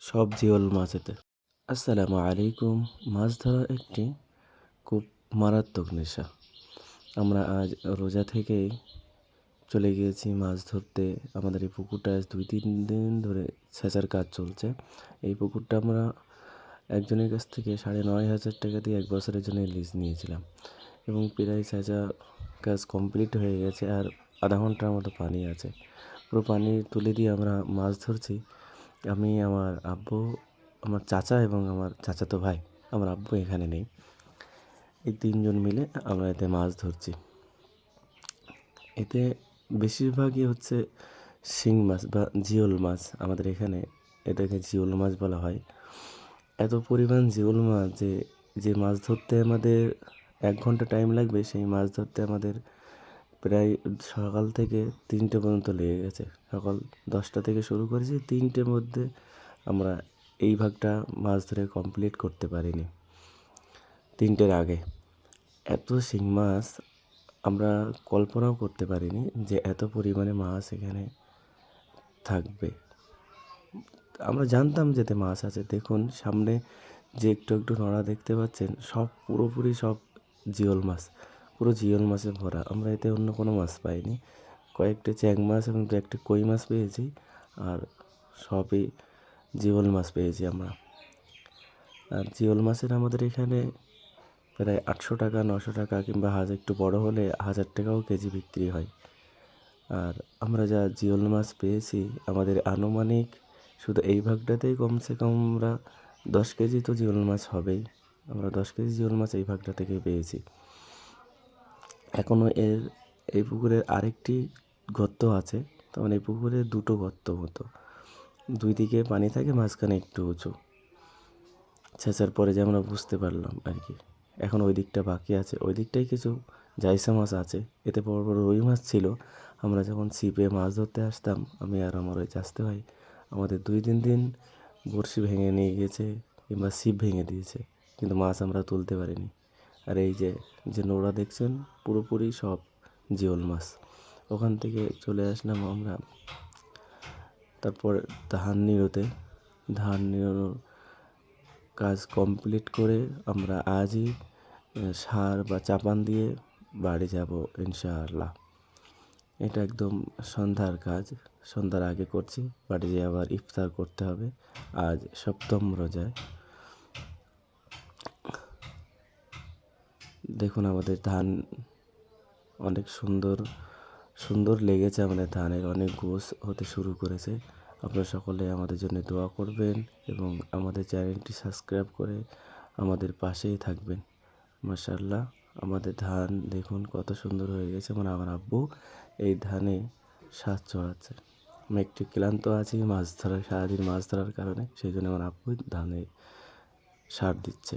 সব জিওল মাছেতে। আসসালামু আলাইকুম। মাছ ধরা একটি খুব মারাত্মক নেশা। আমরা আজ রোজা থেকেই চলে গিয়েছি মাছ ধরতে। আমাদের এই পুকুরটা আজ ২-৩ দিন ধরে সেচার কাজ চলছে। এই পুকুরটা আমরা একজনের কাছ থেকে ৯,৫০০ টাকা দিয়ে ১ বছরের জন্য লিজ নিয়েছিলাম এবং প্রায় সেচা কাজ কমপ্লিট হয়ে গেছে। আর আধা ঘন্টার মতো পানি আছে। পুরো পানি তুলে দিয়ে আমরা মাছ ধরছি। আমি, আমার আব্বু, আমার চাচা এবং আমার চাচাতো ভাই। আমার আব্বু এখানে নেই। এই ৩ জন মিলে আমরা এতে মাছ ধরছি। এতে বেশিরভাগই হচ্ছে শিং মাছ বা জিওল মাছ। আমাদের এখানে এটাকে জিওল মাছ বলা হয়। এত পরিমাণ জিওল মাছ যে মাছ ধরতে আমাদের ১ ঘন্টা টাইম লাগবে, সেই মাছ ধরতে আমাদের প্রায় সকাল থেকে ৩টে পর্যন্ত লেগে গেছে। সকাল ১০টা থেকে শুরু করেছি, ৩টের মধ্যে আমরা এই ভাগটা মাছ ধরে কমপ্লিট করতে পারিনি। ৩টের আগে এত শিং মাছ আমরা কল্পনাও করতে পারিনি যে এত পরিমাণে মাছ এখানে থাকবে। আমরা জানতাম যে এতে মাছ আছে। দেখুন সামনে যে একটু একটু নড়া দেখতে পাচ্ছেন, সব পুরোপুরি সব জিওল মাছ। পুরো জিওল মাছে ভরা। আমরা এতে অন্য কোনো মাছ পাইনি। কয়েকটা চ্যাং মাছ এবং ২-১টি কই মাছ পেয়েছি। আর সবই জিওল মাছ পেয়েছি আমরা। আর জিওল মাছের আমাদের এখানে প্রায় ৮০০ টাকা, ৯০০ টাকা কিংবা একটু বড় হলে ১,০০০ টাকাও কেজি বিক্রি হয়। আর আমরা যা জিওল মাছ পেয়েছি, আমাদের আনুমানিক শুধু এই ভাগটাতেই কমসে কম আমরা ১০ কেজি তো জিওল মাছ হবেই। আমরা ১০ কেজি জিওল মাছ এই ভাগটা থেকে পেয়েছি। এখনও এই পুকুরের আরেকটি গর্ত আছে। তার মানে এই পুকুরে ২টো গর্ত মতো। ২ দিকে পানি থাকে, মাঝখানে একটু উঁচু। ছেঁচার পরে যে আমরা বুঝতে পারলাম আর কি। এখন ওই দিকটা বাকি আছে। ওই দিকটায় কিছু জাইসা মাছ আছে। এতে বড় বড় রুই মাছ ছিল। আমরা যখন ছিপে মাছ ধরতে আসতাম, আমি আর আমার ওই চাচতো ভাই, আমাদের ২-৩ দিন বড়শি ভেঙে নিয়ে গিয়েছে কিংবা ছিপ ভেঙে দিয়েছে, কিন্তু মাছ আমরা তুলতে পারিনি। আর এই যে নোড়া দেখছেন, পুরোপুরি সব জিওল মাছ। ওখান থেকে চলে আসলাম আমরা তারপর ধান নিড়ানোর কাজ কমপ্লিট করে আমরা আজই সার বা চাপান দিয়ে বাড়ি যাব ইনশাআল্লাহ। এটা একদম সন্ধ্যার কাজ। সন্ধ্যার আগে করছি। বাড়ি যেয়ে আবার ইফতার করতে হবে। আজ ৭ম রোজায়। দেখুন আমাদের ধান অনেক সুন্দর লেগেছে। আমাদের ধানের অনেক গোছ হতে শুরু করেছে। আপনারা সকলে আমাদের জন্য দোয়া করবেন এবং আমাদের চ্যানেলটি সাবস্ক্রাইব করে আমাদের পাশেই থাকবেন। মাশাআল্লাহ, আমাদের ধান দেখুন কত সুন্দর হয়ে গেছে। মানে আমার আব্বু এই ধানে সার চড়াচ্ছে। আমি একটু ক্লান্ত আছি সারাদিন মাছ ধরার কারণে। সেই জন্য আমার আব্বু ধানে সার দিচ্ছে।